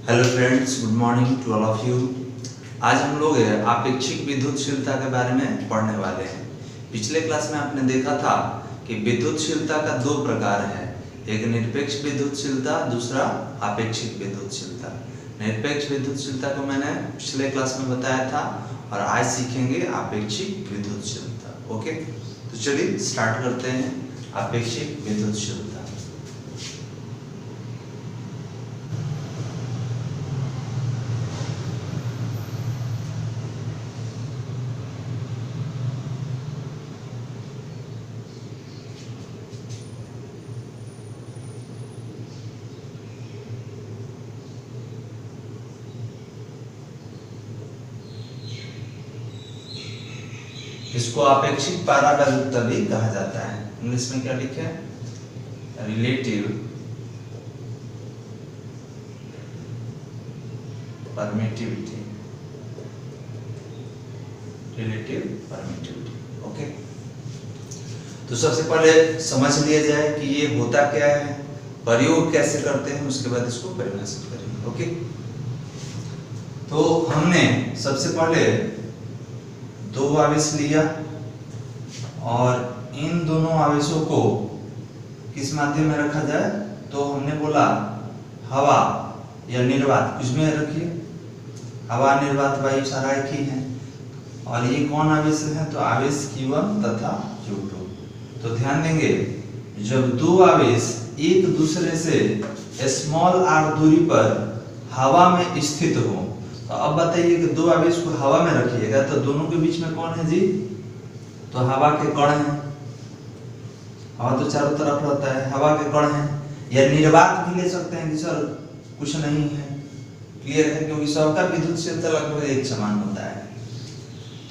Hello friends, good morning to all of you. आज हम लोग आपेक्षिक विद्युतशीलता के बारे में पढ़ने वाले हैं। पिछले क्लास में आपने देखा था कि विद्युतशीलता का दो प्रकार है, एक निरपेक्ष विद्युतशीलता, दूसरा आपेक्षिक विद्युतशीलता। निरपेक्ष विद्युतशीलता को मैंने पिछले क्लास में बताया था और आज सीखेंगे आपेक्षिक विद्युतशीलता। ओके, तो चलिए स्टार्ट करते हैं आपेक्षिक विद्युतशीलता। इसको आपेक्षिक पारावैल्यूकता भी कहा जाता है। इंग्लिश में क्या लिखे है? Relative permittivity. Relative permittivity. Okay, तो सबसे पहले समझ लिया जाए कि ये होता क्या है, प्रयोग कैसे करते हैं, उसके बाद इसको परिभाषित करेंगे। ओके, तो हमने सबसे पहले दो आवेश लिया और इन दोनों आवेशों को किस माध्यम में रखा जाए, तो हमने बोला हवा या निर्वात, कुछ भी रखिए, हवा, निर्वात, वायु सारा एक ही है। और ये कौन आवेश है, तो आवेश Q1 तथा Q2। तो ध्यान देंगे, जब दो आवेश एक दूसरे से स्मॉल r दूरी पर हवा में स्थित हो, तो अब बताइए कि दो आवेश को हवा में रखिएगा तो दोनों के बीच में कौन है जी, तो हवा के कण हैं। हवा तो चारों तरफ रहता है, हवा के कण हैं। या निर्वात भी ले सकते हैं कि सर कुछ नहीं है, क्लियर है, क्योंकि सबका विद्युतशीलता लगभग एक समान होता है।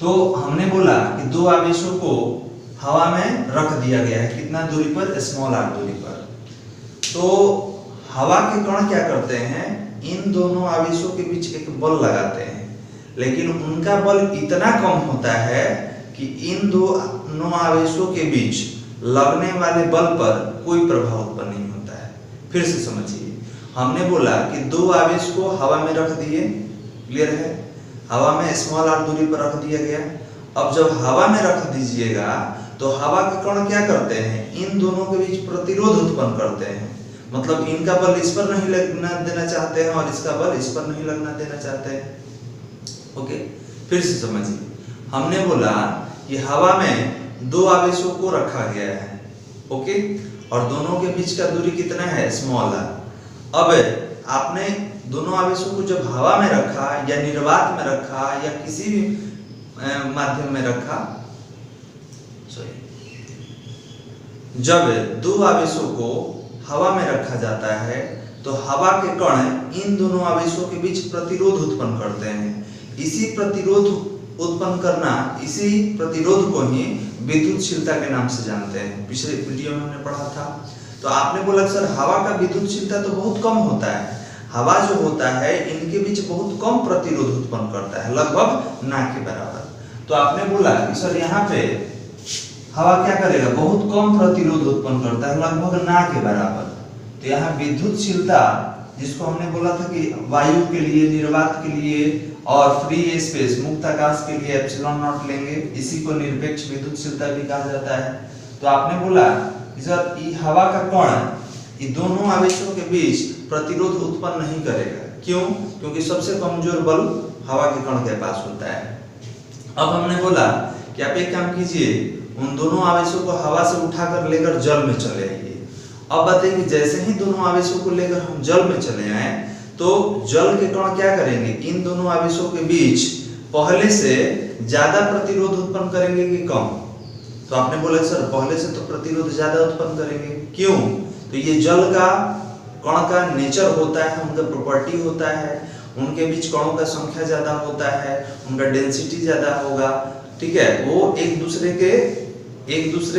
तो हमने बोला कि दो आवेशों को हवा में रख दिया गया है, कितना दूरी पर, स्मॉल r दूरी पर। तो हवा के कण क्या करते हैं, इन दोनों आवेशों के बीच एक बल लगाते हैं, लेकिन उनका बल इतना कम होता है कि इन दोनों आवेशों के बीच लगने वाले बल पर कोई प्रभाव उत्पन्न नहीं होता है। फिर से समझिए, हमने बोला कि दो आवेश को हवा में रख दिए, क्लियर है, हवा में स्मॉल r दूरी पर रख दिया गया। अब जब हवा में रख दीजिएगा तो हवा के कण क्या करते हैं, इन दोनों के बीच प्रतिरोध उत्पन्न करते हैं। मतलब इनका बल इस पर नहीं लगना देना चाहते हैं और इसका बल इस पर नहीं लगना देना चाहते हैं। ओके, फिर से समझिए, हमने बोला कि हवा में दो आवेशों को रखा गया है, ओके, और दोनों के बीच का दूरी कितना है, स्मॉल r। अब आपने दोनों आवेशों को जब हवा में रखा या निर्वात में रखा या किसी भी माध्यम में रखा, जब दो आवेशों को हवा में रखा जाता है तो हवा के कण इन दोनों आवेशों के बीच प्रतिरोध उत्पन्न करते हैं। इसी प्रतिरोध उत्पन्न करना, इसी प्रतिरोध को ही विद्युतशीलता के नाम से जानते हैं। पिछले वीडियो में हमने पढ़ा था। तो आपने बोला सर हवा का विद्युतशीलता तो बहुत कम होता है, हवा जो होता है इनके बीच बहुत कम प्रतिरोध उत्पन्न करता है, लगभग ना के बराबर। तो आपने बोला कि सर यहाँ पे हवा क्या करेगा, बहुत कम प्रतिरोध उत्पन्न करता है, लगभग ना के बराबर। तो यहाँ विद्युतशीलता, जिसको हमने बोला था कि वायु के लिए, निर्वात के लिए और फ्री स्पेस, मुक्त आकाश के लिए एप्सिलॉन नॉट लेंगे, इसी को निरपेक्ष विद्युतशीलता भी कहा जाता है। तो आपने बोला कि सर ये हवा का कण ये दोनों आवेशों के बीच प्रतिरोध उत्पन्न नहीं करेगा। क्यों? क्योंकि सबसे कमजोर बल हवा के कण के पास होता है। अब हमने बोला कि आप एक काम कीजिए, उन दोनों आवेशों को हवा से उठाकर लेकर जल में चले आइए। अब बताइए कि जैसे ही दोनों आवेशों को लेकर हम जल में चले आए तो जल के कण क्या करेंगे, इन दोनों आवेशों के बीच पहले से ज्यादा प्रतिरोध उत्पन्न करेंगे कि कम? तो आपने बोला सर पहले से तो प्रतिरोध ज्यादा उत्पन्न करेंगे। क्यों? तो ये जल का कण का नेचर होता है, उनका प्रॉपर्टी होता है, उनके बीच कणों का संख्या ज्यादा होता है, उनका डेंसिटी ज्यादा होगा, ठीक है, वो एक दूसरे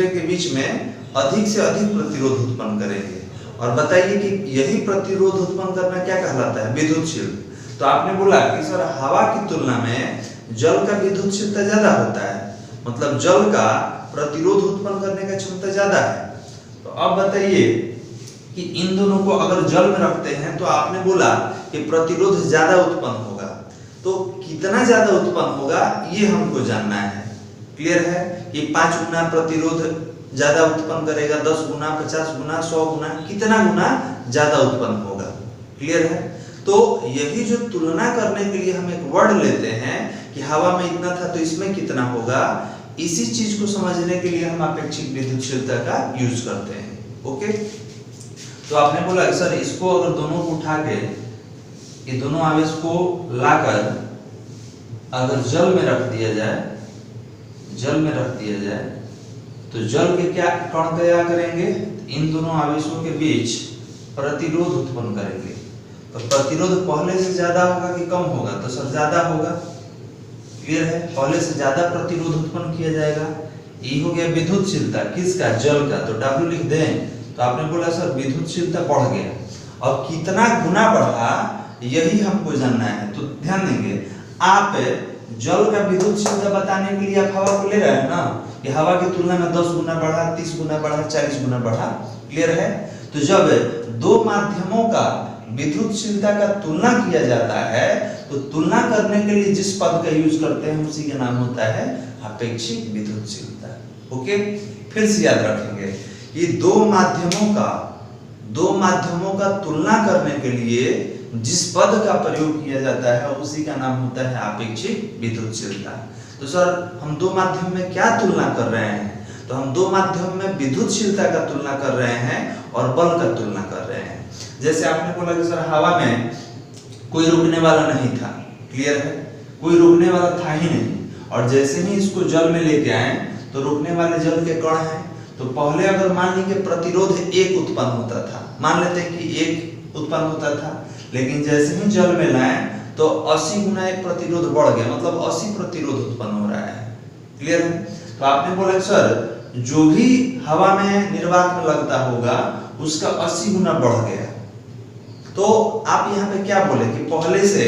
के बीच में अधिक से अधिक प्रतिरोध उत्पन्न करेंगे। और बताइए कि यही प्रतिरोध उत्पन्न करना क्या कहलाता है, विद्युतशील। तो आपने बोला कि सर हवा की तुलना में जल का विद्युतशीलता ज्यादा होता है, मतलब जल का प्रतिरोध उत्पन्न करने का क्षमता ज्यादा है। तो अब बताइए कि इन दोनों को अगर जल में रखते हैं तो आपने बोला कि प्रतिरोध ज्यादा उत्पन्न होगा। तो कितना ज्यादा उत्पन्न होगा ये हमको जानना है। क्लियर है कि 5 गुना प्रतिरोध ज्यादा उत्पन्न करेगा, 10 गुना, 50 गुना, 100 गुना, कितना गुना ज्यादा उत्पन्न होगा। क्लियर है। तो यही जो तुलना करने के लिए हम एक वर्ड लेते हैं कि हवा में इतना था तो इसमें कितना होगा, इसी चीज को समझने के लिए हम अपेक्षिक विद्युतशीलता का यूज करते हैं। ओके, तो आपने बोला सर इसको अगर दोनों को उठा के, ये दोनों आवेश को लाकर अगर जल में रख दिया जाए, जल में रख दिया जाए तो जल के क्या कण क्या करेंगे, इन दोनों आवेशों के बीच प्रतिरोध उत्पन्न करेंगे। तो प्रतिरोध पहले से ज्यादा होगा कि कम होगा, तो सर ज्यादा होगा। क्लियर है, पहले से ज्यादा प्रतिरोध उत्पन्न किया जाएगा। ये हो गया विद्युतशीलता किसका, जल का। तो W लिख दें। तो आपने बोला सर विद्युतशीलता बढ़ गया, अब कितना गुना बढ़ा यही हमको जानना है। तो ध्यान देंगे, आप जल का विद्युतशीलता बताने के लिए आप हवा को ले रहे हैं ना, कि हवा की तुलना में 10 गुना बढ़ा, 30 गुना बढ़ा, 40 गुना बढ़ा। क्लियर है। तो जब दो माध्यमों का विद्युतशीलता का तुलना किया जाता है तो तुलना करने के लिए जिस पद का यूज करते हैं उसी का नाम होता है अपेक्षिक विद्युतशीलता। ओके, फिर से याद रखेंगे कि दो माध्यमों का तुलना करने के लिए जिस पद का प्रयोग किया जाता है उसी का नाम होता है अपेक्षिक विद्युतशीलता। तो सर हम दो माध्यम में क्या तुलना कर रहे हैं, तो हम दो माध्यम में विद्युतशीलता का तुलना कर रहे हैं और बल का तुलना कर रहे हैं। जैसे आपने बोला कि सर हवा में कोई रुकने वाला नहीं था। क्लियर है, कोई रुकने वाला था ही नहीं, और जैसे ही इसको जल में लेके आए तो रुकने वाले जल के कण हैं। तो पहले अगर मान लीजिए प्रतिरोध 1 उत्पन्न होता था, मान लेते हैं कि 1 उत्पन्न होता था, लेकिन जैसे ही जल में लाए तो 80 गुना एक प्रतिरोध बढ़ गया, मतलब 80 प्रतिरोध उत्पन्न हो रहा है। क्लियर है। तो आपने बोला सर जो भी हवा में निर्वात में लगता होगा उसका 80 गुना बढ़ गया। तो आप यहाँ पे क्या बोले कि पहले से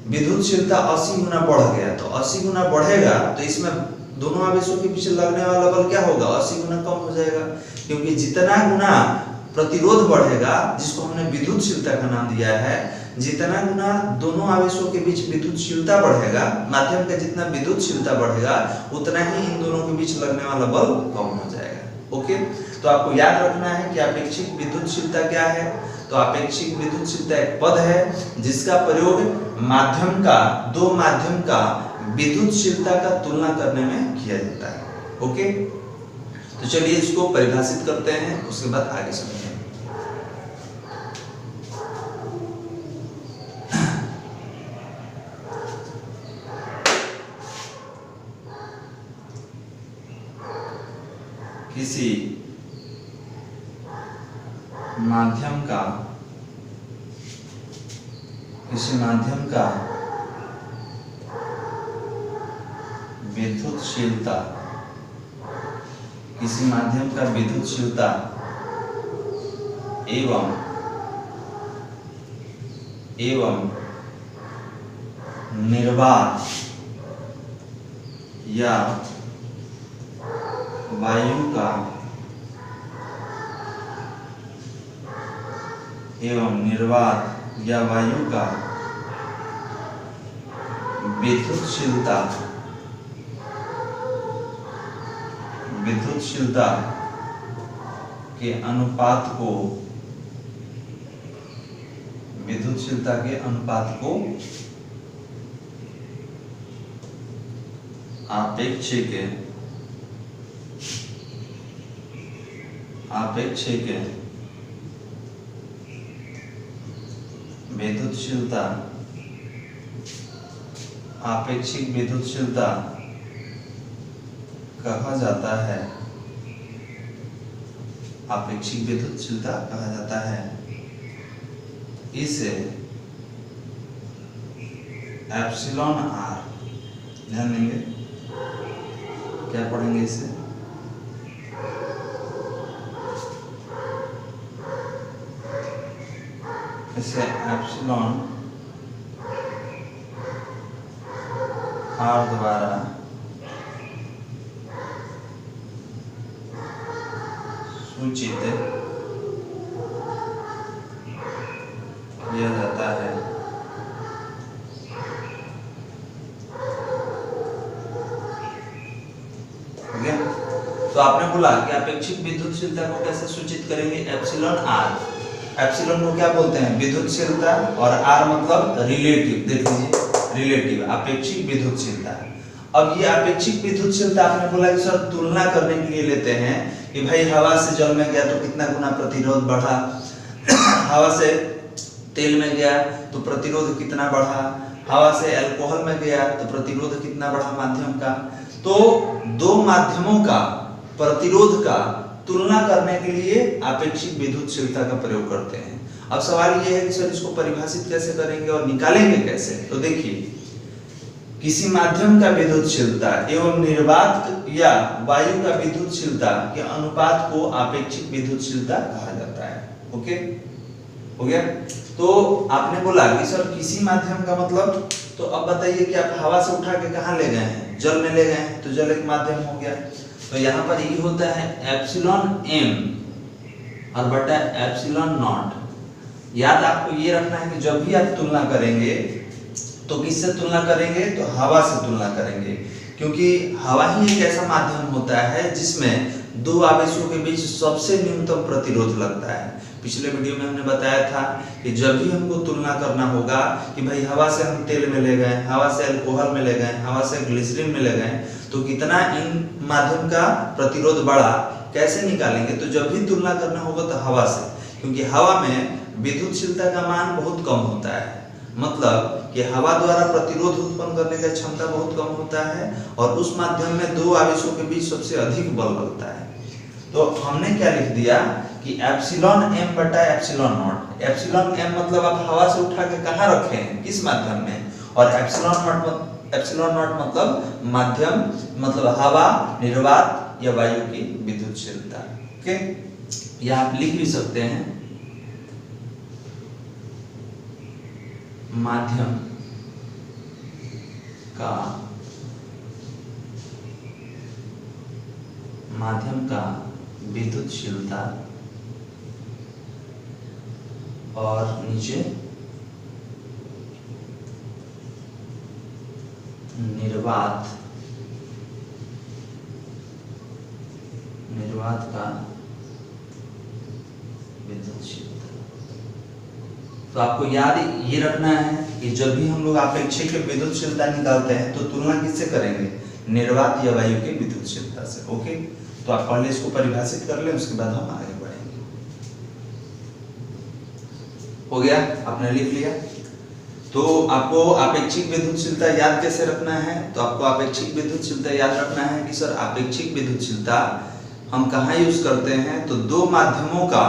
विद्युतशीलता 80 गुना बढ़ गया, तो 80 गुना बढ़ेगा तो इसमें दोनों आवेशों के पीछे लगने वाला बल क्या होगा, 80 गुना कम हो जाएगा। क्योंकि जितना गुना प्रतिरोध बढ़ेगा, जिसको हमने विद्युतशीलता का नाम दिया है, जितना गुना दोनों आवेशों के बीच विद्युतशीलता बढ़ेगा, माध्यम का जितना विद्युतशीलता बढ़ेगा उतना ही इन दोनों के बीच लगने वाला बल कम हो जाएगा। ओके, तो आपको याद रखना है कि अपेक्षिक विद्युतशीलता क्या है। तो अपेक्षिक विद्युतशीलता एक पद है जिसका प्रयोग दो माध्यम का विद्युतशीलता का तुलना करने में किया जाता है। ओके, तो चलिए इसको परिभाषित करते हैं, उसके बाद आगे समझेंगे। किसी माध्यम का विद्युतशीलता, किसी माध्यम का विद्युतशीलता एवं निर्वात या वायु का विद्युतशीलता के अनुपात को आपेक्षिक विद्युतशीलता कहा जाता है। आपेक्षिक विद्युतशीलता कहा जाता है। इसे एप्सिलॉन आर, ध्यान देंगे क्या पढ़ेंगे इसे, एप्सिलॉन आर द्वारा सूचित किया जाता है। तो आपने बोला कि अपेक्षित विद्युतशीलता को कैसे सूचित करेंगे, एप्सिलॉन आर। एप्सिलॉन को क्या बोलते हैं, विद्युतशीलता, और आर मतलब रिलेटिव, देख लीजिए रिलेटिव, अपेक्षित विद्युतशीलता। अब ये अपेक्षित विद्युतशीलता आपने बोला कि सर तुलना करने के लिए लेते हैं कि भाई हवा से जल में गया तो कितना गुना प्रतिरोध बढ़ा, हवा से तेल में गया तो प्रतिरोध कितना बढ़ा, हवा से अल्कोहल में गया तो प्रतिरोध कितना बढ़ा माध्यम का। तो दो माध्यमों का प्रतिरोध का तुलना करने के लिए अपेक्षित विद्युतशीलता का प्रयोग करते हैं। अब सवाल ये है कि सर इसको परिभाषित कैसे करेंगे और निकालेंगे कैसे। तो देखिए, किसी माध्यम का विद्युतशीलता एवं निर्वात या वायु का विद्युतशीलता के अनुपात को अपेक्षित विद्युतशीलता कहा जाता है। ओके, हो गया। तो आपने बोला कि सर किसी माध्यम का मतलब, तो अब बताइए कि आप हवा से उठा के कहाँ ले गए हैं, जल में ले गए हैं, तो जल एक माध्यम हो गया। तो यहाँ पर ये होता है एप्सिलॉन m और बटा एप्सिलॉन नॉट। याद आपको ये रखना है कि जब भी आप तुलना करेंगे तो किससे तुलना करेंगे, तो हवा से तुलना करेंगे, क्योंकि हवा ही एक ऐसा माध्यम होता है जिसमें दो आवेशों के बीच सबसे न्यूनतम प्रतिरोध लगता है। पिछले वीडियो में हमने बताया था कि जब भी हमको तुलना करना होगा कि भाई हवा से हम तेल में ले गए, हवा से अल्कोहल में ले गए, हवा से ग्लिसरीन में ले गए, तो कितना इन माध्यम का प्रतिरोध बढ़ा, कैसे निकालेंगे, तो जब भी तुलना करना होगा तो हवा से, क्योंकि हवा में विद्युतशीलता का मान बहुत कम होता है, मतलब कि हवा द्वारा प्रतिरोध उत्पन्न करने की क्षमता बहुत कम होता है और उस माध्यम में दो आवेशों के बीच सबसे अधिक बल लगता है। तो हमने क्या लिख दिया कि एप्सिलॉन m बटा एप्सिलॉन नॉट। एप्सिलॉन m मतलब आप हवा से उठा के कहाँ रखे हैं, किस माध्यम में, और एप्सिलॉन नॉट मतलब माध्यम, मतलब हवा, निर्वात या वायु की विद्युतशीलता। ओके, या आप लिख भी सकते हैं माध्यम का विद्युतशीलता और नीचे निर्वात का विद्युतशीलता। तो आपको याद ये रखना है कि जब भी हम लोग अपेक्षित विद्युतशीलता निकालते हैं तो तुलना किससे करेंगे, निर्वात या वायु के विद्युतशीलता से। ओके, तो आप पहले इसको परिभाषित कर लें, उसके बाद हम आगे बढ़ेंगे। हो गया, आपने लिख लिया। तो आपको अपेक्षिक विद्युतशीलता याद कैसे रखना है, तो आपको अपेक्षिक विद्युतशीलता याद रखना है कि सर अपेक्षिक विद्युतशीलता हम कहाँ यूज करते हैं, तो दो माध्यमों का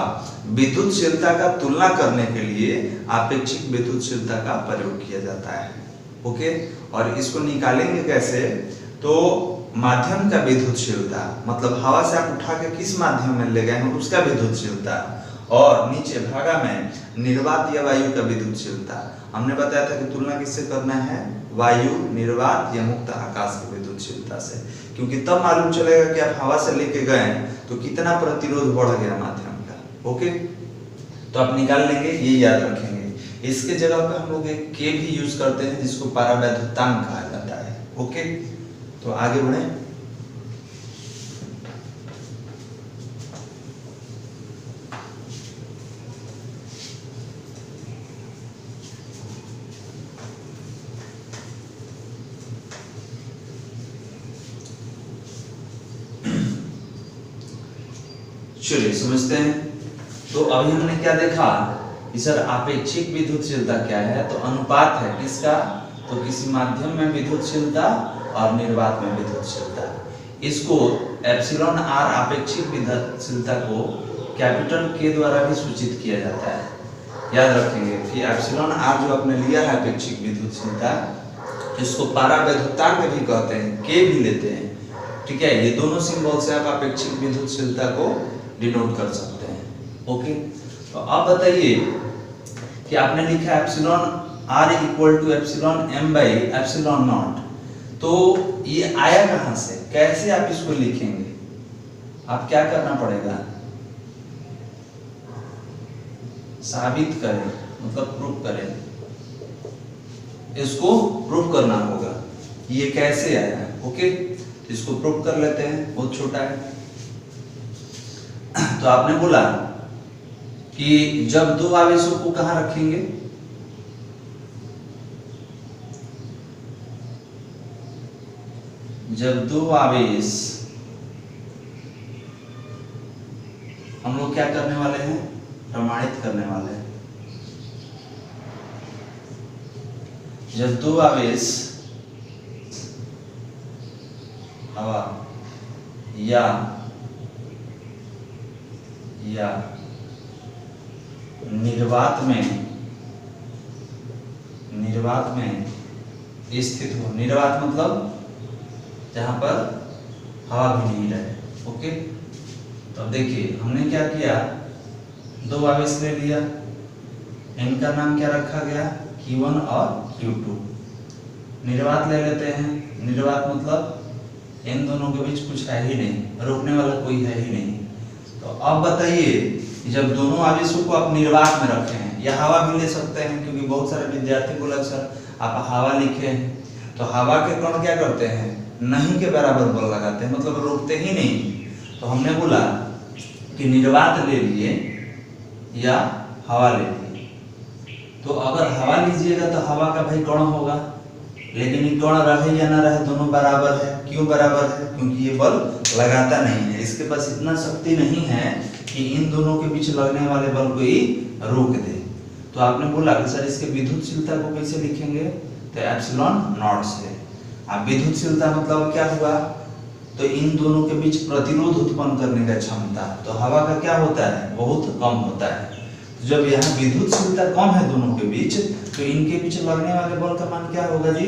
विद्युतशीलता का तुलना करने के लिए अपेक्षिक विद्युतशीलता का प्रयोग किया जाता है। ओके, और इसको निकालेंगे कैसे, तो माध्यम का विद्युतशीलता मतलब हवा से आप उठा के किस माध्यम में ले गए हैं उसका विद्युतशीलता, और नीचे भागा में निर्वात या वायु का विद्युतशीलता। हमने बताया था कि तुलना किससे करना है, वायु, निर्वात या मुक्त आकाश की विद्युतशीलता से, क्योंकि तब मालूम चलेगा कि आप हवा से लेके गए तो कितना प्रतिरोध बढ़ गया माध्यम का। ओके, तो आप निकाल लेंगे, ये याद रखेंगे। इसके जगह पे हम लोग एक के भी यूज करते हैं जिसको पारावैद्युतांक कहा जाता है। ओके, तो आगे बढ़े। चलिए समझते हैं। तो अभी हमने क्या देखा कि सर अपेक्षिक विद्युतशीलता क्या है, तो अनुपात है किसका, तो किसी माध्यम में विद्युतशीलता और निर्वात में विद्युतशीलता। इसको एप्सिलॉन आर अपेक्षिक विद्युतशीलता को कैपिटल के द्वारा भी सूचित किया जाता है, याद रखेंगे कि एप्सिलॉन आर जो आपने लिया है अपेक्षिक विद्युतशीलता, इसको पारावैद्युतांक भी कहते हैं, के भी लेते हैं। ठीक है, ये दोनों सिंबल से आप अपेक्षिक विद्युतशीलता को डिनोट कर सकते हैं। ओके, तो अब बताइए कि आपने लिखा epsilon R equal to epsilon M by epsilon naught, तो ये आया कहां से, कैसे आप इसको लिखेंगे, आप क्या करना पड़ेगा, साबित करें, मतलब प्रूफ करें, इसको प्रूफ करना होगा ये कैसे आया। ओके, इसको प्रूफ कर लेते हैं, बहुत छोटा है। तो आपने बोला कि जब दो आवेशों को कहाँ रखेंगे, जब दो आवेश हम लोग क्या करने वाले हैं, प्रमाणित करने वाले हैं। जब दो आवेश हवा या निर्वात में स्थित हो, निर्वात मतलब जहां पर हवा भी नहीं रहे। ओके, तो अब देखिए हमने क्या किया, दो आवेश ले लिया, इनका नाम क्या रखा गया, Q1 और Q2। निर्वात ले लेते हैं, निर्वात मतलब इन दोनों के बीच कुछ है ही नहीं, रोकने वाला कोई है ही नहीं। तो अब बताइए, जब दोनों आवेशों को आप निर्वात में रखे हैं, या हवा भी ले सकते हैं, क्योंकि बहुत सारे विद्यार्थी बोला सर आप हवा लिखे हैं, तो हवा के कण क्या करते हैं, नहीं के बराबर बल लगाते हैं, मतलब रोकते ही नहीं। तो हमने बोला कि निर्वात ले लिए या हवा ले लिए। तो अगर हवा लीजिएगा तो हवा का भाई कण होगा, लेकिन ये कण रहे या ना रहे दोनों बराबर है। क्यों बराबर है, क्योंकि ये बल लगाता नहीं है, इसके पास इतना शक्ति नहीं है कि इन दोनों के बीच लगने वाले बल को ही रोक दे। तो आपने बोला कि सर इसके विद्युतशीलता को कैसे लिखेंगे, तो एप्सिलॉन नॉट से। अब विद्युतशीलता मतलब क्या हुआ, तो इन दोनों के बीच प्रतिरोध उत्पन्न करने का क्षमता, तो हवा का क्या होता है, बहुत कम होता है। तो जब यहाँ विद्युतशीलता कम है दोनों के बीच, तो इनके बीच लगने वाले बल का मान क्या होगा जी,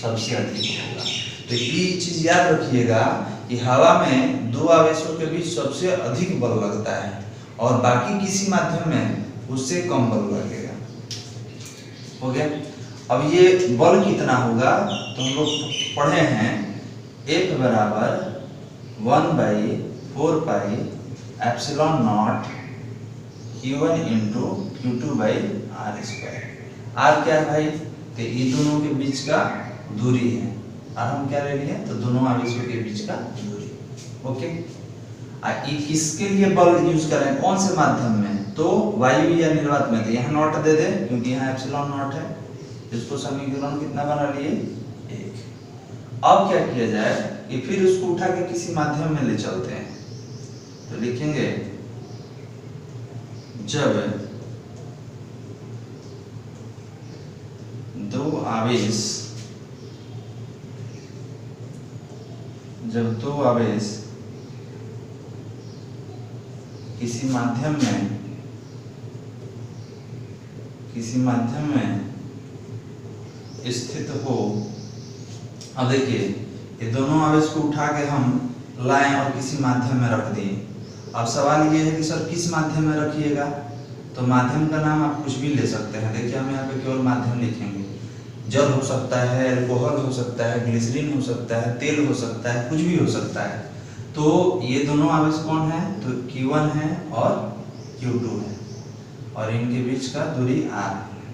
सबसे अधिक होगा। तो ये चीज याद रखिएगा कि हवा में दो आवेशों के बीच सबसे अधिक बल लगता है, और बाकी किसी माध्यम में उससे कम बल लगेगा। हो गया। अब ये बल कितना होगा, तो हम लोग पढ़े हैं F बराबर 1/4 pi epsilon not Q1 into Q2 by R square. R क्या है भाई, तो ये दोनों के बीच का दूरी है, और हम क्या ले लिए, तो दोनों आवेशों के बीच का दूरी। ओके, ये किसके लिए बल यूज करें, कौन से माध्यम में, तो वायु या निर्वात में। तो यहाँ नॉट दे दे, क्योंकि यहाँ एप्सिलॉन नॉट है, इसको समीकरण कितना बना लिए, 1। अब क्या किया जाए कि फिर उसको उठा के किसी माध्यम में ले चलते हैं, तो लिखेंगे जब दो आवेश किसी माध्यम में स्थित हो। अब देखिए ये दोनों आवेश को उठा के हम लाएं और किसी माध्यम में रख दिए। अब सवाल ये है कि सर किस माध्यम में रखिएगा, तो माध्यम का नाम आप कुछ भी ले सकते हैं। देखिए हम यहाँ पे केवल माध्यम लिखेंगे, जल हो सकता है, अल्कोहल हो सकता है, ग्लिसरीन हो सकता है, तेल हो सकता है, कुछ भी हो सकता है। तो ये दोनों आवेश कौन है, तो Q1 है और Q2 है, और इनके बीच का दूरी R।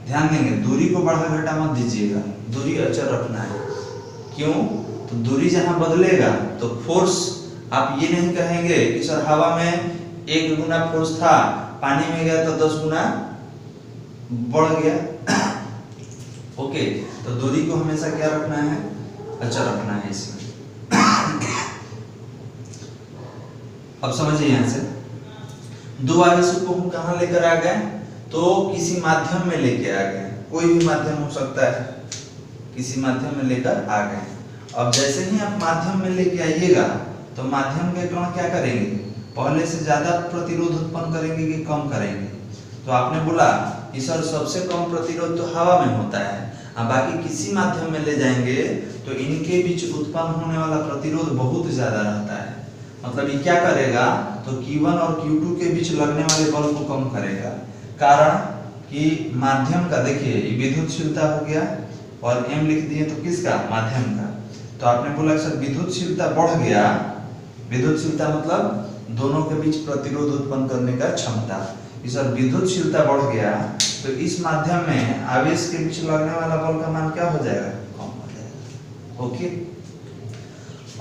ध्यान देंगे दूरी को बढ़ा घटा मत दीजिएगा, दूरी अचर रखना है। क्यों, तो दूरी जहां बदलेगा तो फोर्स, आप ये नहीं कहेंगे कि सर हवा में 1 गुना फोर्स था, पानी में गया तो 10 गुना बढ़ गया। ओके, तो दूरी को हमेशा क्या रखना है, अचर रखना है इसमें। अब समझिए यहां से दो आवेशों को हम कहां लेकर आ गए, तो किसी माध्यम में लेके आ गए, कोई भी माध्यम हो सकता है, किसी माध्यम में लेकर आ गए। अब जैसे ही आप माध्यम में लेके आइएगा तो माध्यम के कण क्या करेंगे, पहले से ज्यादा प्रतिरोध उत्पन्न करेंगे कि कम करेंगे। तो आपने बोला कि सर सबसे कम प्रतिरोध तो हवा में होता है, बाकी किसी माध्यम में ले जाएंगे तो इनके बीच उत्पन्न होने वाला प्रतिरोध बहुत ज्यादा रहता है। मतलब ये क्या करेगा, तो Q1 और Q2 के बीच लगने वाले बल को कम करेगा। कारण कि माध्यम का, देखिए ये विद्युतशीलता हो गया और M लिख दिए, तो किसका, माध्यम का। तो आपने बोला सर विद्युतशीलता बढ़ गया, विद्युतशीलता मतलब दोनों के बीच प्रतिरोध उत्पन्न करने का क्षमता। सर विद्युतशीलता बढ़ गया तो इस माध्यम में आवेश के बीच लगने वाला बल का मान क्या हो जाएगा, कम हो जाएगा। ओके,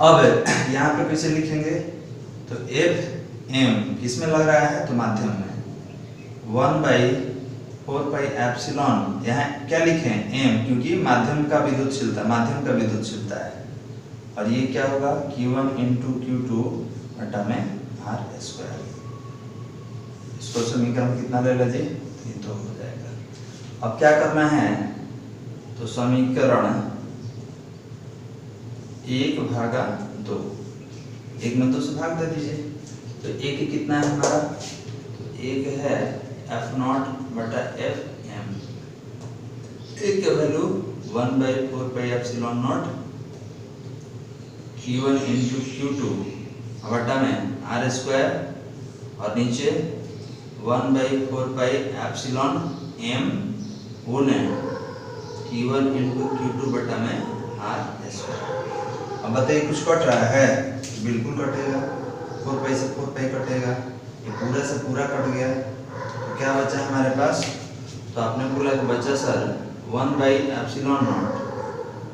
अब यहाँ पे कैसे लिखेंगे, तो F एम किसमें लग रहा है, तो माध्यम में 1/4 यहाँ क्या लिखे एम, क्योंकि माध्यम का विद्युतशीलता है। और ये क्या होगा Q1 × Q2 बटा में R²। इसको समीकरण कितना ले लीजिए, ये तो हो जाएगा। अब क्या करना है, तो समीकरण 1/2, 1 में 2 से भाग दे दीजिए। तो 1 कितना है हमारा, तो 1 है F0/Fm। 1 का वैल्यू 1/4πε0 Q1 × Q2 बटा में R², और नीचे 1/4πε0 m गुने Q1 × Q2 बटा में R²। अब बताइए कुछ कट रहा है, बिल्कुल कटेगा, 4π से 4π कटेगा, ये पूरा से पूरा कट गया। तो क्या बचा हमारे पास, तो आपने बोला कि बचा सर 1/ε0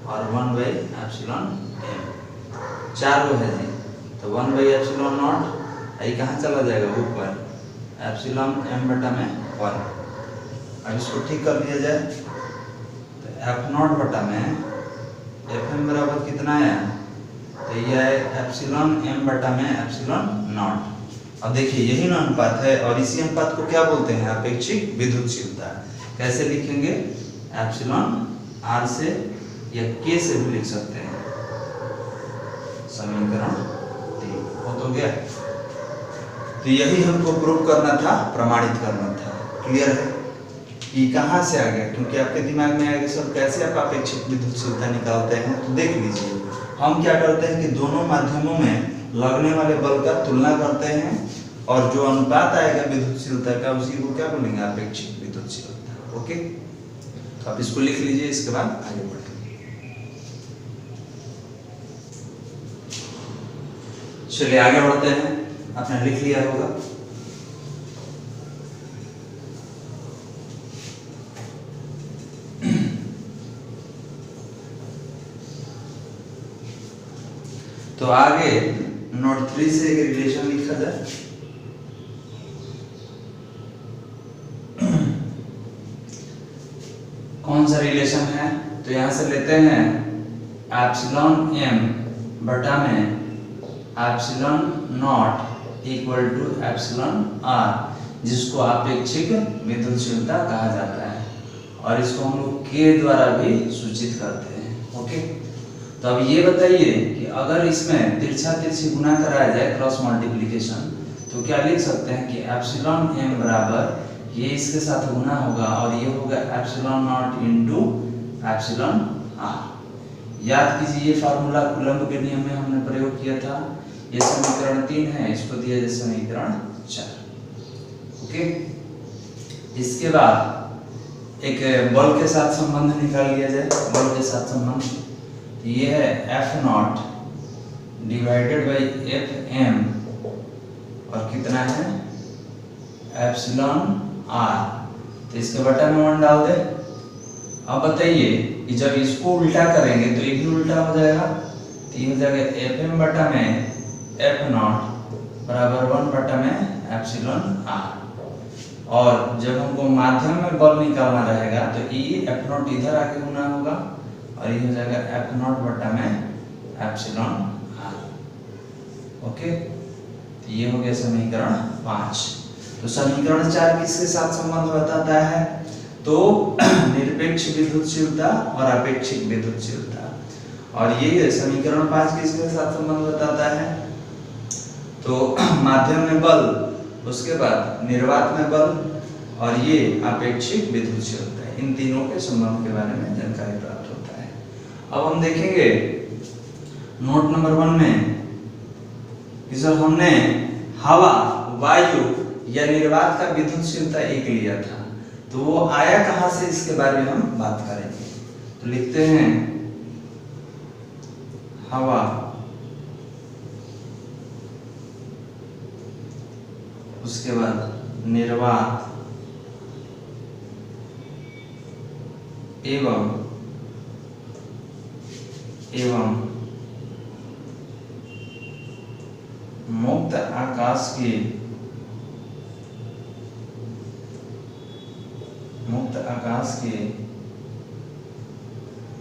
और 1/ε m, 4 गो है जी। तो 1/ε0 ये कहाँ चला जाएगा, ऊपर ε m बटा में 1। अब इसको ठीक कर लिया जाए, तो F0 बटा में Fm बराबर कितना है, तो ये है ε m बटा में ε0। अब देखिए यही ना अनुपात है, और इसी अनुपात को क्या बोलते हैं, अपेक्षिक विद्युतशीलता। कैसे लिखेंगे, εr से या k से भी लिख सकते हैं। समीकरण 3 हो तो गया। तो यही हमको प्रूव करना था, प्रमाणित करना था। क्लियर है कि कहाँ से आ गया, क्योंकि आपके दिमाग में आएगा सर कैसे आप अपेक्षित विद्युतशीलता निकालते हैं। तो देख लीजिए, हम क्या करते हैं कि दोनों माध्यमों में लगने वाले बल का तुलना करते हैं, और जो अनुपात आएगा विद्युतशीलता का उसी को क्या बोलेंगे, अपेक्षित विद्युतशीलता। ओके, तो आप इसको लिख लीजिए, इसके बाद आगे बढ़ेंगे। चलिए आगे बढ़ते हैं, आपने लिख लिया होगा। तो आगे नोट 3 से एक रिलेशन लिखा जाए। कौन सा रिलेशन है, तो यहां से लेते हैं ε m बटा में ε0 इक्वल टू εr, जिसको अपेक्षिक विद्युतशीलता कहा जाता है, और इसको हम लोग k द्वारा भी सूचित करते हैं। ओके, तो अब ये बताइए कि अगर इसमें तिरछा तिरछी गुना कराया जाए, क्रॉस मल्टीप्लिकेशन, तो क्या लिख सकते हैं कि ε m बराबर ये इसके साथ गुना होगा, और ये होगा ε0 × εr। याद कीजिए, ये फार्मूला कूलम्ब के नियम में हमने प्रयोग किया था। ये समीकरण 3 है, इसको दिया जाए समीकरण 4। ओके, इसके बाद एक बल के साथ संबंध निकाल लिया जाए। बल के साथ संबंध ये है F0 डिवाइडेड बाई Fm, और कितना है εr। तो इसके बटा में 1 डाल दे। अब बताइए कि जब इसको उल्टा करेंगे तो ये भी उल्टा हो जाएगा, तो ये हो जाएगा Fm बटा में F0 बराबर 1 बटा में εr। और जब हमको माध्यम में बल निकालना रहेगा तो ये F0 इधर आके गुना होगा, और ये हो जाएगा F0 बटा में εr। ओके, तो ये हो गया समीकरण 5। तो समीकरण 4 किसके साथ संबंध बताता है, तो निरपेक्ष विद्युतशीलता और अपेक्षिक विद्युतशीलता। और ये समीकरण 5 किसके साथ संबंध बताता है, तो माध्यम में बल, उसके बाद निर्वात में बल, और ये अपेक्षिक विद्युतशीलता। इन तीनों के संबंध के बारे में जानकारी प्राप्त होता है। अब हम देखेंगे नोट नंबर 1 में कि सर हमने हवा, वायु या निर्वात का विद्युतशीलता एक लिया था, तो वो आया कहां से, इसके बारे में हम बात करेंगे। तो लिखते हैं हवा, उसके बाद निर्वात एवं मुक्त आकाश की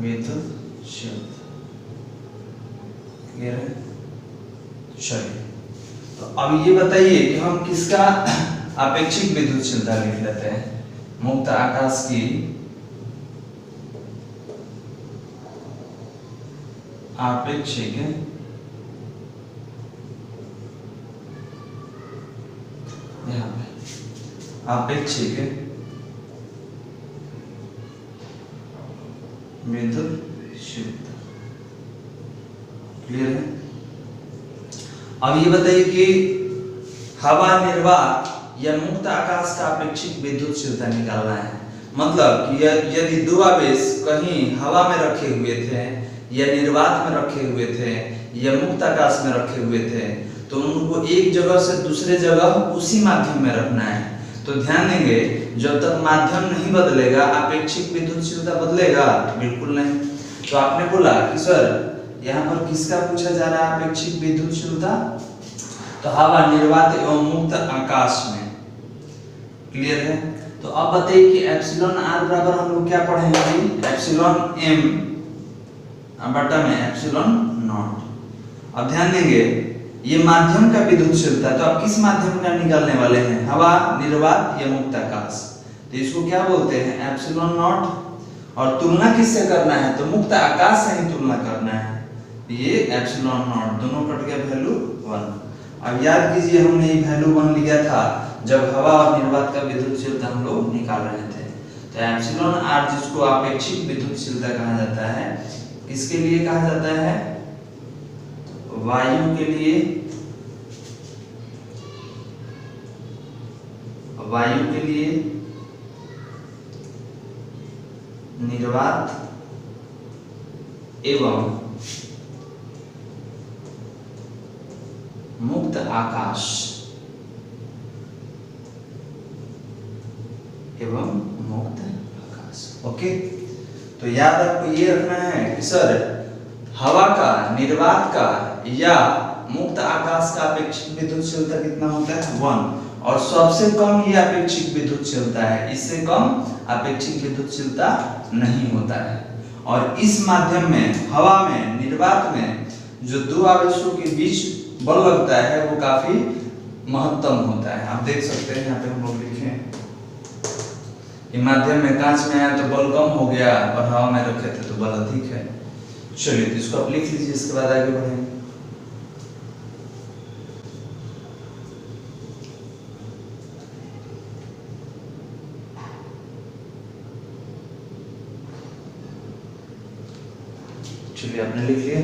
विद्युतशीलता। क्लियर है? चलिए, तो अब ये बताइए कि हम किसका आपेक्षिक विद्युतशीलता लिख लेते हैं। मुक्त आकाश की आपेक्षिक यहाँ पे आपेक्षिक विद्युतशीलता। क्लियर है? अब ये बताइए कि हवा निर्वात या मुक्त आकाश का आपेक्षिक विद्युतशीलता निकालना है। मतलब कि यदि दो आवेश कहीं हवा में रखे हुए थे या निर्वात में रखे हुए थे या मुक्त आकाश में रखे हुए थे, तो उनको एक जगह से दूसरे जगह उसी माध्यम में रखना है। तो ध्यान देंगे, जब तक माध्यम नहीं बदलेगा आपेक्षिक विद्युतशीलता बदलेगा? बिल्कुल नहीं। तो आपने बोला कि सर यहाँ पर किसका पूछा जा रहा है आपेक्षिक विद्युतशीलता? तो हवा निर्वात एवं मुक्त आकाश में। क्लियर है? तो अब बताइए कि एप्सिलॉन आर बराबर हम लोग क्या पढ़ेंगे? एप्सिलॉन एम बटा में एप्सिलॉन नॉट। अब ध्यान देंगे, ये माध्यम का विद्युतशीलता, तो आप किस माध्यम का निकालने वाले हैं? हवा, निर्वात या मुक्त आकाश। तो इसको क्या बोलते हैं? Epsilon not. और तुलना किससे करना है? तो मुक्त आकाश से ही तुलना करना है। ये एप्सिलॉन नॉट, दोनों कट गया, वैल्यू 1। अब याद कीजिए, हमने ये वैल्यू 1 लिया था जब हवा और निर्वात का विद्युतशीलता हम लोग निकाल रहे थे। तो एप्सिलॉन आर, जिसको आपेक्षिक विद्युतशीलता कहा जाता है, किसके लिए कहा जाता है? वायु के लिए, वायु के लिए, निर्वात एवं मुक्त आकाश एवं मुक्त आकाश। ओके, तो याद आपको ये रखना है कि सर हवा का, निर्वात का या मुक्त आकाश का आपेक्षिक विद्युतशीलता कितना होता है? 1। और सबसे कम ये आपेक्षिक विद्युतशीलता है, इससे कम आपेक्षिक विद्युतशीलता नहीं होता है। और इस माध्यम में, हवा में, निर्वात में जो दो आवेशों के बीच बल लगता है वो काफी महत्तम होता है। आप देख सकते हैं यहाँ पे हम लोग लिखे माध्यम में कांच में आया तो बल कम हो गया और हवा में रखे थे तो बल अधिक है। चलिए, तो इसको आप लिख लीजिए, इसके बाद आगे बढ़ेंगे। चलिए, आपने लिख लिया,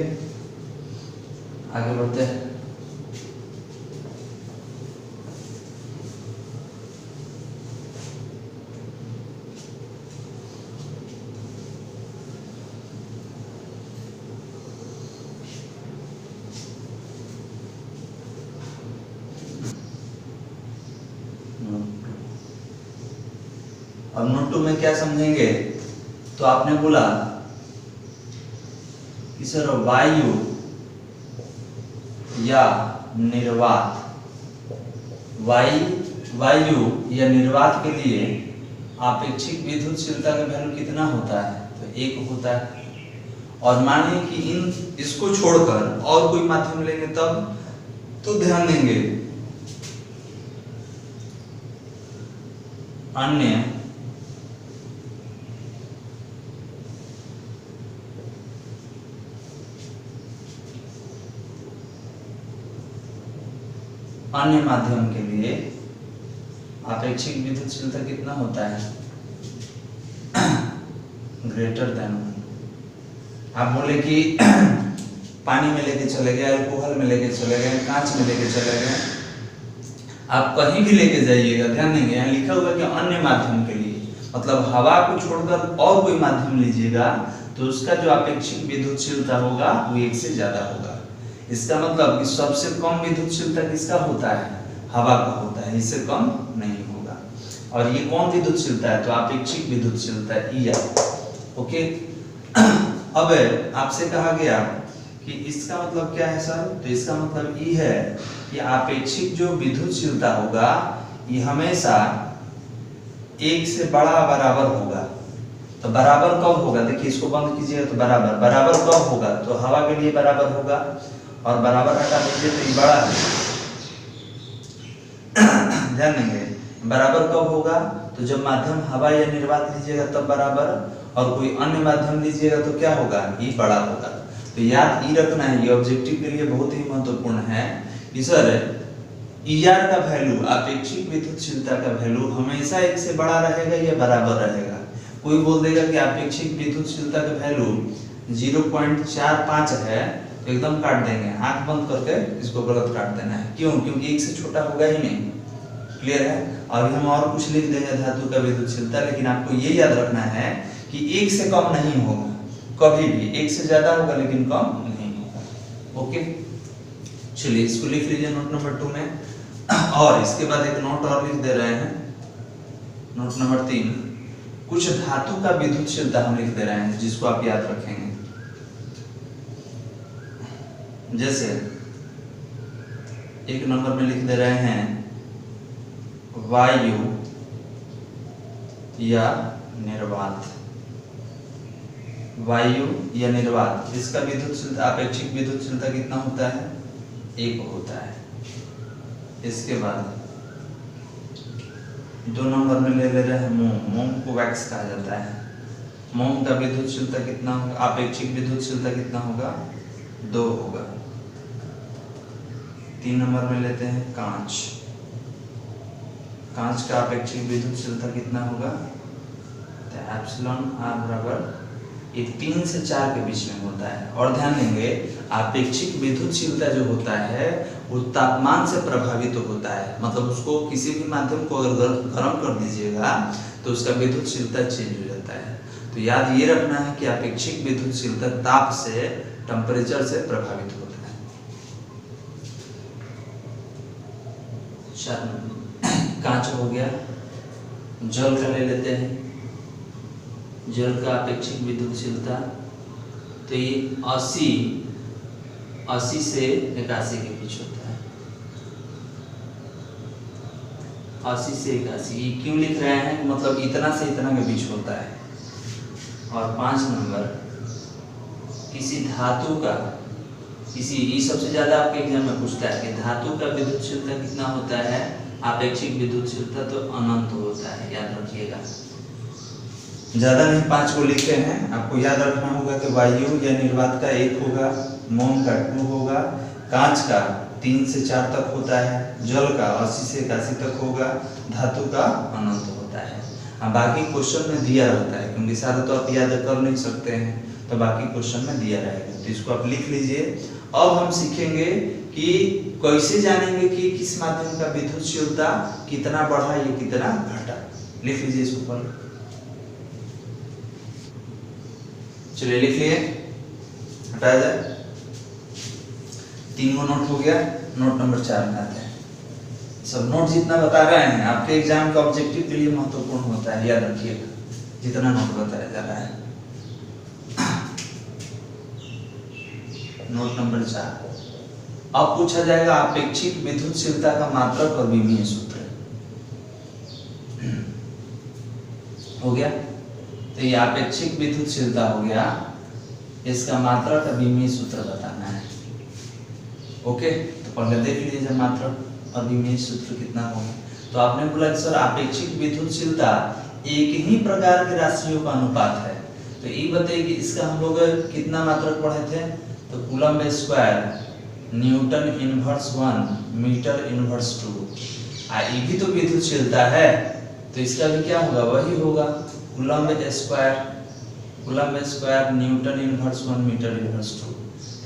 आगे बढ़ते हैं। अब नोट 2 में क्या समझेंगे? तो आपने बोला कि सर वायु या निर्वात, वायु या निर्वात के लिए आपेक्षिक विद्युतशीलता का वैल्यू कितना होता है? तो 1 होता है। और मान लीजिए कि इसको छोड़कर और कोई माध्यम लेंगे तब, तो ध्यान देंगे अन्य माध्यम के लिए आपेक्षिक विद्युतशीलता कितना होता है? Greater than. आप बोले कि पानी में लेके चले गए, अल्कोहल में लेके चले गए, कांच में लेके चले गए, आप कहीं भी लेके जाइएगा, ध्यान देंगे यहाँ लिखा हुआ कि अन्य माध्यम के लिए, मतलब हवा को छोड़कर और कोई माध्यम लीजिएगा तो उसका जो आपेक्षिक विद्युतशीलता होगा वो 1 से ज्यादा होगा। इसका मतलब कि सबसे कम विद्युतशीलता किसका होता है? हवा का होता है, इससे कम नहीं होगा। और ये कौन विद्युतशीलता है? तो आपेक्षिक विद्युतशीलता EI। ओके, अब आपसे कहा गया कि इसका मतलब क्या है सर, तो इसका मतलब ये है कि आपेक्षिक जो विद्युतशीलता होगा ये हमेशा एक से बड़ा बराबर होगा। तो बराबर कब होगा, देखिए इसको बंद कीजिएगा तो बराबर कब होगा, तो हवा के लिए बराबर होगा, और बराबर हटा दीजिए तो ये बड़ा है। ध्यान देंगे बराबर कब होगा, तो जब माध्यम हवा या निर्वात लीजिएगा तब बराबर, और कोई अन्य माध्यम लीजिएगा तो क्या होगा, ये बड़ा होगा। तो याद ये रखना है, ये ऑब्जेक्टिव के लिए बहुत ही महत्वपूर्ण है कि सर ER का वैल्यू, आपेक्षिक विद्युतशीलता का वैल्यू हमेशा एक से बड़ा रहेगा या बराबर रहेगा। कोई बोल देगा कि आपेक्षिक विद्युतशीलता का वैल्यू 0.45 है तो एकदम काट देंगे, आंख बंद करके इसको गलत काट देना है। क्यों, क्योंकि एक से छोटा होगा ही नहीं। क्लियर है। अभी हम और कुछ लिख देंगे धातु का विद्युतशीलता, लेकिन आपको ये याद रखना है कि एक से कम नहीं होगा कभी भी, एक से ज्यादा होगा लेकिन कम नहीं होगा। ओके, चलिए इसको लिख लीजिए नोट नंबर 2 में। और इसके बाद एक नोट और लिख दे रहे हैं, नोट नंबर 3, कुछ धातु का विद्युतशीलता हम लिख दे रहे हैं जिसको आप याद रखेंगे। जैसे एक नंबर में लिख दे रहे हैं वायु या निर्वात, वायु या निर्वात, इसका विद्युतशीलता, आपेक्षिक विद्युतशीलता कितना होता है, 1 होता है। इसके बाद 2 नंबर में ले रहे हैं मोम, मोम को वैक्स कहा जाता है। मोम का विद्युतशीलता कितना होगा, आपेक्षिक विद्युतशीलता कितना होगा, 2 होगा। 3 नंबर में लेते हैं कांच, कांच का अपेक्षिक विद्युतशीलता कितना होगा, तो एप्सिलॉन आर बराबर, ये 3 से 4 के बीच में होता है। और ध्यान देंगे आपेक्षिक विद्युतशीलता जो होता है वो तापमान से प्रभावित तो होता है, मतलब उसको किसी भी माध्यम को अगर गर्म कर दीजिएगा तो उसका विद्युतशीलता चेंज हो जाता है। तो याद ये रखना है कि आपेक्षिक विद्युतशीलता ताप से, टेम्परेचर से प्रभावित होता है। कांच हो गया। जल का ले लेते हैं, जल का अपेक्षिक विद्युतशीलता, तो ये 80 से 81 के बीच होता है। 80 से 81, ये क्यों लिख रहे हैं, मतलब इतना से इतना के बीच होता है। और 5 नंबर, किसी धातु का, किसी, ये सबसे ज्यादा आपके एग्जाम में पूछता है कि धातु का विद्युतशीलता कितना होता है, आपेक्षिक विद्युतशीलता तो अनंत होता है, याद रखिएगा। ज्यादा नहीं, 5 को लिखते हैं, आपको याद रखना होगा कि वायु या निर्वात का 1 होगा, मोम का 2 होगा, कांच का 3 से 4 तक होता है, जल का 80 से 81 तक होगा, धातु का अनंत होता है। अब बाकी क्वेश्चन में दिया रहता है, क्योंकि सारा तो आप याद कर नहीं सकते हैं, तो बाकी क्वेश्चन में दिया रहेगा, तो इसको आप लिख लीजिए। अब हम सीखेंगे कि कैसे जानेंगे कि किस माध्यम का विद्युतशीलता कितना बढ़ा या कितना घटा। लिख लीजिए इसको पर, चलिए लिख लिए, हटाया जाए। 3 गो नोट हो गया। नोट नंबर 4 में आते हैं। सब नोट जितना बता रहे हैं आपके एग्जाम का ऑब्जेक्टिव के लिए महत्वपूर्ण होता है, याद रखिएगा जितना नोट बताया जा रहा है। नोट नंबर 4, अब पूछा जाएगा आपेक्षिक विद्युतशीलता का मात्रक और विमीय सूत्र। हो गया, तो ये आपेक्षिक विद्युतशीलता हो गया, इसका मात्रक और विमीय सूत्र बताना है। ओके, तो पहले देख लीजिए मात्रक और विमीय सूत्र कितना होगा। तो आपने बोला कि सर आपेक्षिक विद्युतशीलता एक ही प्रकार की राशियों का अनुपात है, तो ये बताइए कि इसका हम लोग कितना मात्रक पढ़े थे, तो coulomb square newton inverse 1 metre inverse 2। ये भी तो विद्युतशीलता है, तो इसका भी क्या होगा, वही होगा coulomb square newton inverse 1 metre inverse 2।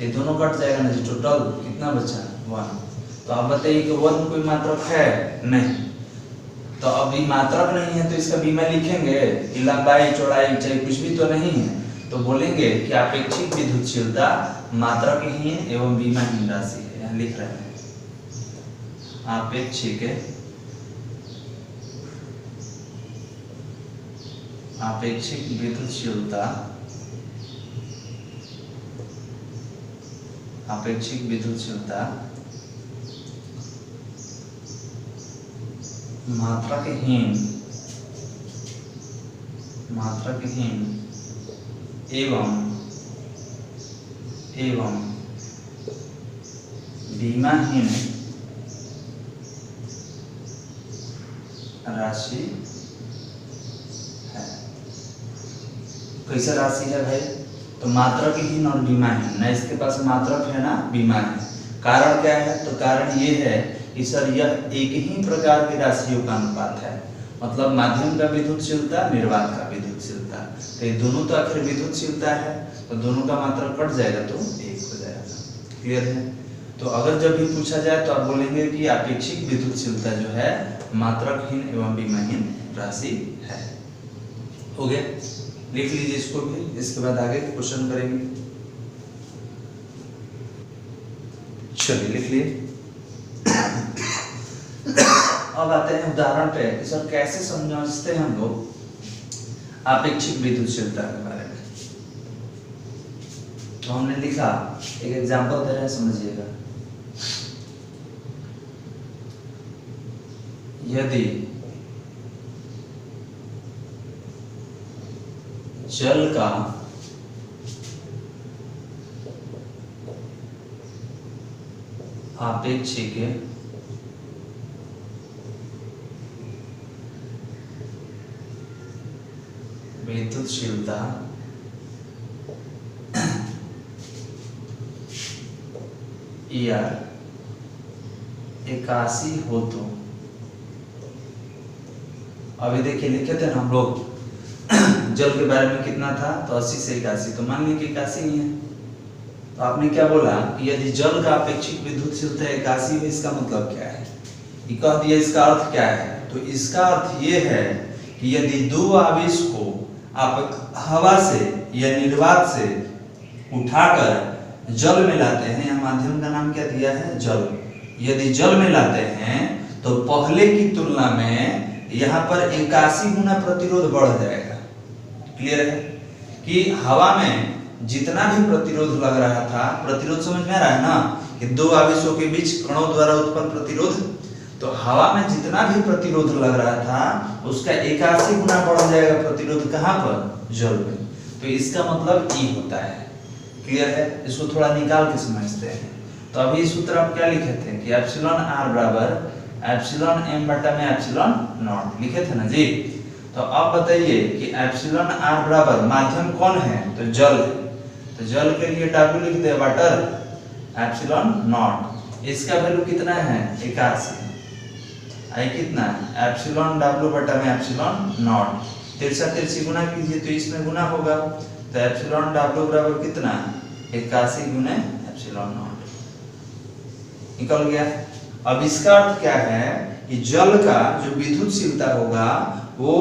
ये दोनों कट जाएगा ना जी, टोटल कितना बचा 1। तो आप बताइए कि 1 कोई मात्रक है नहीं, तो अभी मात्रक नहीं है तो इसका बीमा लिखेंगे, लंबाई चौड़ाई चाहे कुछ भी तो नहीं है, तो बोलेंगे कि आपेक्षिक विद्युतशीलता मात्रक ही एवं बीमाहीन राशि है। यहाँ लिख रहे हैं आपेक्षिक विद्युतशीलता अपेक्षिक विद्युतशीलता मात्रकहीन एवं बीमाहीन राशि है। कैसा राशि है भाई? तो मात्रकहीन और बीमाहीन, ना इसके पास मात्रक है ना बीमा है। कारण क्या है? तो कारण ये है कि सर यह एक ही प्रकार की राशियों का अनुपात है, मतलब माध्यम का विद्युतशीलता, निर्वात का विद्युतशीलता। तो ये दोनों तो आखिर विद्युतशीलता है, तो दोनों का मात्रक कट जाएगा तो एक हो जाएगा। क्लियर है? तो अगर जब भी पूछा जाए तो आप बोलेंगे कि अपेक्षिक विद्युतशीलता जो है मात्रकहीन एवं बीमाहीन राशि है। हो गया? लिख लीजिए इसको भी, इसके बाद आगे क्वेश्चन करेंगे। चलिए लिख लिए। अब आते हैं उदाहरण पे कि सर कैसे समझते हैं हम लोग अपेक्षिक विद्युतशीलता के बारे में। तो हमने लिखा, एक एग्जांपल दे रहे हैं, समझिएगा। यदि जल का आपेक्षिक विद्युतशीलता या 81 हो तो, अभी देखिए लिखे थे ना हम लोग जल के बारे में कितना था, तो 80 से 81, तो मान लीजिए 81 ही है। तो आपने क्या बोला कि यदि जल का अपेक्षिक विद्युतशीलता 81 है, इसका मतलब क्या है? ये कह दिया, इसका अर्थ क्या है? तो इसका अर्थ ये है कि यदि दो आवेश को आप हवा से या निर्वात से उठाकर जल में लाते हैं, यह माध्यम का नाम क्या दिया है? जल। यदि जल में लाते हैं तो पहले की तुलना में यहाँ पर 81 गुना प्रतिरोध बढ़ जाएगा। क्लियर है? कि हवा में जितना भी प्रतिरोध लग रहा था, प्रतिरोध समझ में आ रहा है ना, कि दो आवेशों के बीच कणों द्वारा उत्पन्न प्रतिरोध, तो हवा में जितना भी प्रतिरोध लग रहा था उसका 81 गुना बढ़ जाएगा प्रतिरोध। कहाँ पर? जल में। तो इसका मतलब E होता है। क्लियर है? इसको थोड़ा निकाल के समझते हैं। तो अभी सूत्र आप क्या लिखे थे कि एप्सिलॉन R बराबर एप्सिलॉन M बटा में एप्सिलॉन नॉट, लिखे थे ना जी। तो अब बताइए कि एप्सिलॉन R बराबर माध्यम कौन है? तो जल है। तो जल के लिए W लिख दे वाटर एप्सिलॉन नॉट। इसका वैल्यू कितना है? 81। आई कितना है? एप्सिलॉन W बटा में एप्सिलॉन नॉट। तिरछा गुना कीजिए तो इसमें गुना होगा, तो एप्सिलॉन W बराबर कितना? 81 गुने एप्सिलॉन नॉट। निकल गया। अब इसका अर्थ क्या है कि जल का जो विद्युतशीलता होगा वो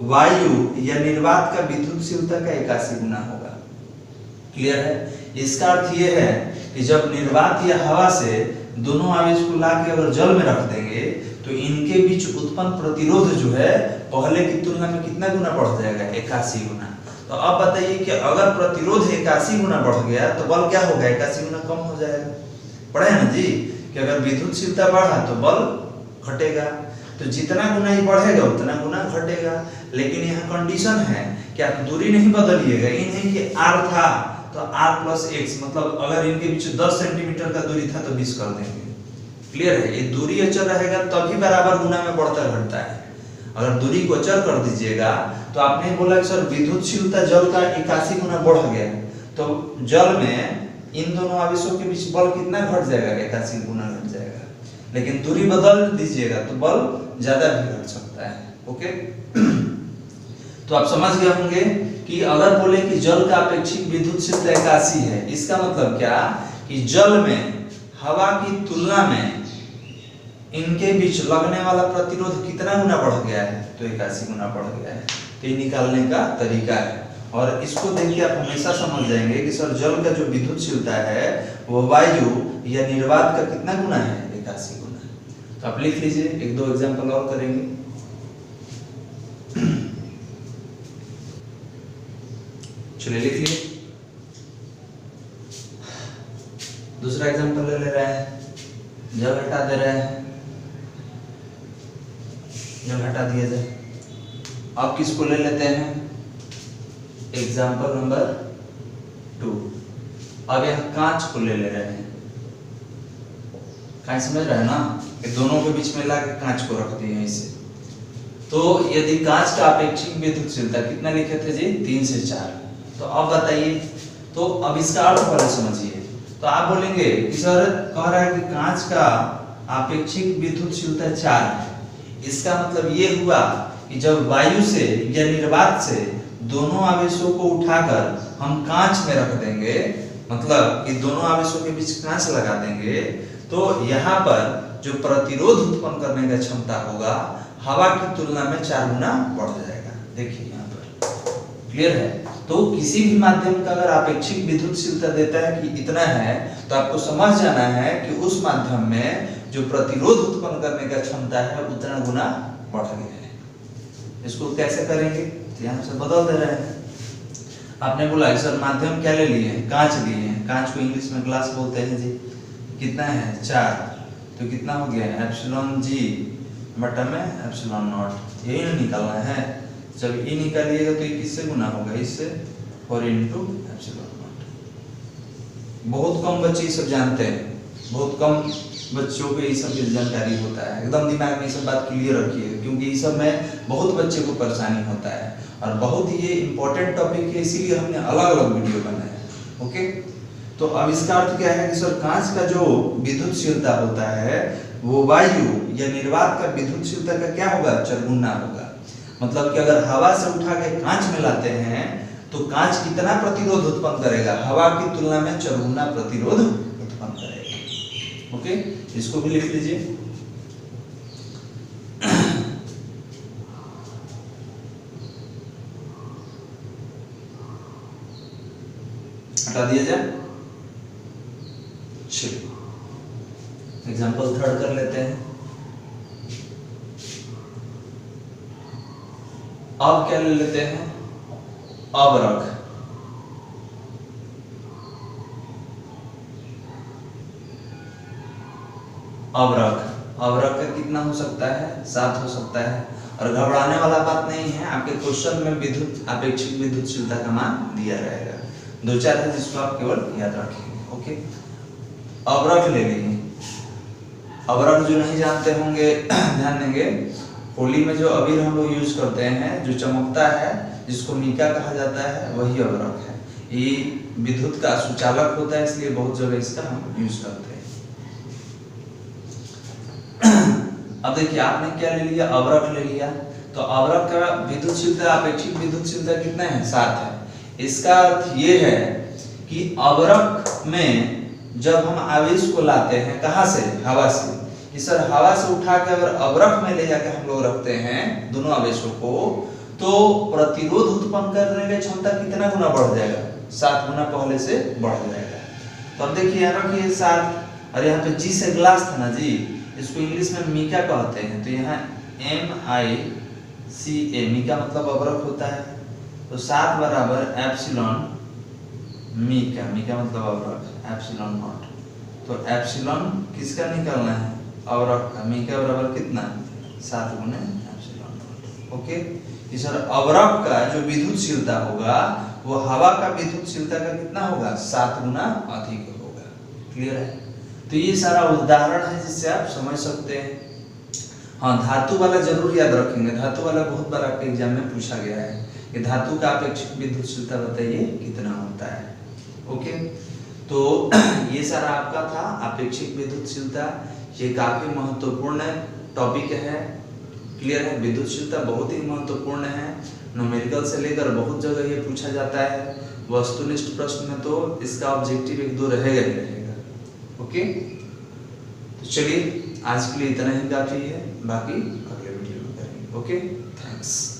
वायु या निर्वात का विद्युतशीलता का 81 गुना होगा। क्लियर है? इसका अर्थ ये है कि जब निर्वात या हवा से दोनों आवेश को लाके अगर जल में रख देंगे तो इनके बीच उत्पन्न प्रतिरोध जो है पहले की तुलना में कितना गुना बढ़ जाएगा? 81 गुना। तो अब बताइए कि अगर प्रतिरोध 81 गुना बढ़ गया तो बल क्या होगा? 81 गुना कम हो जाएगा। पढ़े ना जी कि अगर विद्युतशीलता बढ़ा तो बल घटेगा, तो जितना गुना ही बढ़ेगा उतना गुना घटेगा। लेकिन यहाँ कंडीशन है कि आप दूरी नहीं बदलिएगा। ये नहीं कि R था तो R प्लस X, मतलब अगर इनके बीच 10 सेंटीमीटर का दूरी था तो 20 कर देंगे। क्लियर है? ये दूरी अचर रहेगा तभी बराबर गुना में बढ़ता घटता है। अगर दूरी को अचर कर दीजिएगा तो आपने बोला कि सर विद्युतशीलता जल का 81 गुना बढ़ गया, तो जल में इन दोनों आवेशों के बीच बल कितना घट जाएगा? 81 गुना घट जाएगा। लेकिन दूरी बदल दीजिएगा तो बल ज्यादा भी घट सकता है। ओके तो आप समझ गए होंगे कि अगर बोले कि जल का अपेक्षिक विद्युतशीलता 81 है, इसका मतलब क्या कि जल में हवा की तुलना में इनके बीच लगने वाला प्रतिरोध कितना गुना बढ़ गया है? तो 81 गुना बढ़ गया है। तो ये निकालने का तरीका है, और इसको देख के आप हमेशा समझ जाएंगे कि सर जल का जो विद्युतशीलता है वो वायु या निर्वात का कितना गुना है? 81 गुना। तो आप लिख लीजिए, एक दो एग्जांपल और करेंगे। चलिए लिख लीजिए। दूसरा एग्जांपल ले रहे हैं, जब हटा दे रहे हैं, जब हटा दिया जाए। अब किसको ले लेते हैं, एग्जांपल नंबर 2। अब यहाँ कांच को ले रहे हैं, कांच समझ रहे हैं ना, कि दोनों के बीच में लाके कांच को रख दिए इसे। तो यदि कांच का अपेक्षिक विद्युतशीलता कितना लिखे थे जी, 3 से 4। तो अब बताइए, तो अब इसका अर्थ पहले समझिए। तो आप बोलेंगे कि सर कह रहा है कि कांच का अपेक्षिक विद्युतशीलता 4 है, इसका मतलब ये हुआ कि जब वायु से या निर्वात से दोनों आवेशों को उठाकर हम कांच में रख देंगे, मतलब कि दोनों आवेशों के बीच कांच लगा देंगे, तो यहाँ पर जो प्रतिरोध उत्पन्न करने का क्षमता होगा हवा की तुलना में 4 गुना बढ़ जाएगा। देखिए यहाँ पर क्लियर है। तो किसी भी माध्यम का अगर अपेक्षिक विद्युतशीलता देता है कि इतना है, तो आपको समझ जाना है कि उस माध्यम में जो प्रतिरोध उत्पन्न करने का क्षमता है उतना गुना बढ़ गया है। इसको कैसे करेंगे, तो यहाँ से बदल दे रहे हैं। आपने बोला सर माध्यम क्या ले लिए हैं, कांच लिए हैं, कांच को इंग्लिश में ग्लास बोलते हैं जी। कितना है 4, तो कितना हो गया एप्सिलॉन जी बटा में एप्सिलॉन नॉट, यही निकालना है। जब ये निकालिएगा तो ये किससे गुना होगा, इससे, 4 इंटू एप्सिलॉन नॉट। बहुत कम बच्चे ये सब जानते हैं, बहुत कम बच्चों को ये सब जानकारी होता है। एकदम दिमाग में ये सब बात क्लियर रखिए, क्योंकि ये सब में बहुत बच्चे को परेशानी होता है और बहुत ही ये इंपॉर्टेंट टॉपिक है, इसीलिए हमने अलग अलग वीडियो बनाया है। ओके, तो अब इसका अर्थ क्या है कि सर कांच का जो विद्युतशीलता होता है वो वायु या निर्वात का विद्युतशीलता का क्या होगा, 4 गुना होगा। मतलब कि अगर हवा से उठा के कांच में लाते हैं तो कांच कितना प्रतिरोध उत्पन्न करेगा, हवा की तुलना में 4 गुना प्रतिरोध उत्पन्न करेगा। ओके, इसको भी लिख लीजिए। हटा दिया जाए। चलिए एग्जाम्पल 3 कर लेते हैं। अब क्या ले लेते हैं, अवरक। अवरक का कितना हो सकता है, 7 हो सकता है। और घबराने वाला बात नहीं है, आपके क्वेश्चन में विद्युत अपेक्षिक विद्युतशीलता का मान दिया रहेगा। 2-4 है जिसको आप केवल याद रखेंगे। ओके, अवरक ले लेंगे। अवरक जो नहीं जानते होंगे ध्यान देंगे, होली में जो अबीर हम लोग यूज करते हैं, जो चमकता है, जिसको मीका कहा जाता है, वही अवरक है। ये विद्युत का सुचालक होता है, इसलिए बहुत जगह इसका हम यूज करते हैं। अब देखिए आपने क्या ले लिया, अवरक ले लिया। तो अवरक का विद्युतशीलता, अपेक्षिक विद्युतशीलता कितना है, 7 है। इसका अर्थ ये है कि अवरक में जब हम आवेश को लाते हैं, कहां से, हवा से, कि सर हवा से उठा के अगर अवरक में ले जाके हम लोग रखते हैं दोनों आवेशों को, तो प्रतिरोध उत्पन्न करने की क्षमता कितना गुना बढ़ जाएगा, 7 गुना पहले से बढ़ जाएगा। तो अब देखिए यहाँ रखिए 7, और यहाँ पे जी से ग्लास था ना जी, इसको इंग्लिश में मीका कहते हैं। तो यहाँ MICA, मीका मतलब अवरक होता है। तो 7 बराबर एप्सिलॉन मीका, मीका मतलब अवरक, एप्सिलॉन नॉट। तो एप्सिलॉन किसका निकालना है, अवरक का। मीका बराबर कितना, 7 गुने एप्सिलॉन नॉट। ओके, इस अवरक का जो विद्युतशीलता होगा वो हवा का विद्युतशीलता का कितना होगा, 7 गुना अधिक होगा। क्लियर है। तो ये सारा उदाहरण है जिससे आप समझ सकते हैं। हाँ, धातु वाला जरूर याद रखेंगे, धातु वाला बहुत बार आपके एग्जाम में पूछा गया है कि धातु का अपेक्षित विद्युतशीलता बताइए कितना होता है। ओके, तो ये सारा आपका था अपेक्षित विद्युतशीलता। ये काफी महत्वपूर्ण टॉपिक है। क्लियर है, विद्युतशीलता बहुत ही महत्वपूर्ण है। न्यूमेरिकल से लेकर बहुत जगह ये पूछा जाता है। वस्तुनिष्ठ प्रश्न में तो इसका ऑब्जेक्टिव 1-2 रहेगा ही रहेगा। ओके, तो चलिए आज के लिए इतना ही काफी है, बाकी अगले वीडियो में करेंगे। Okay, thanks.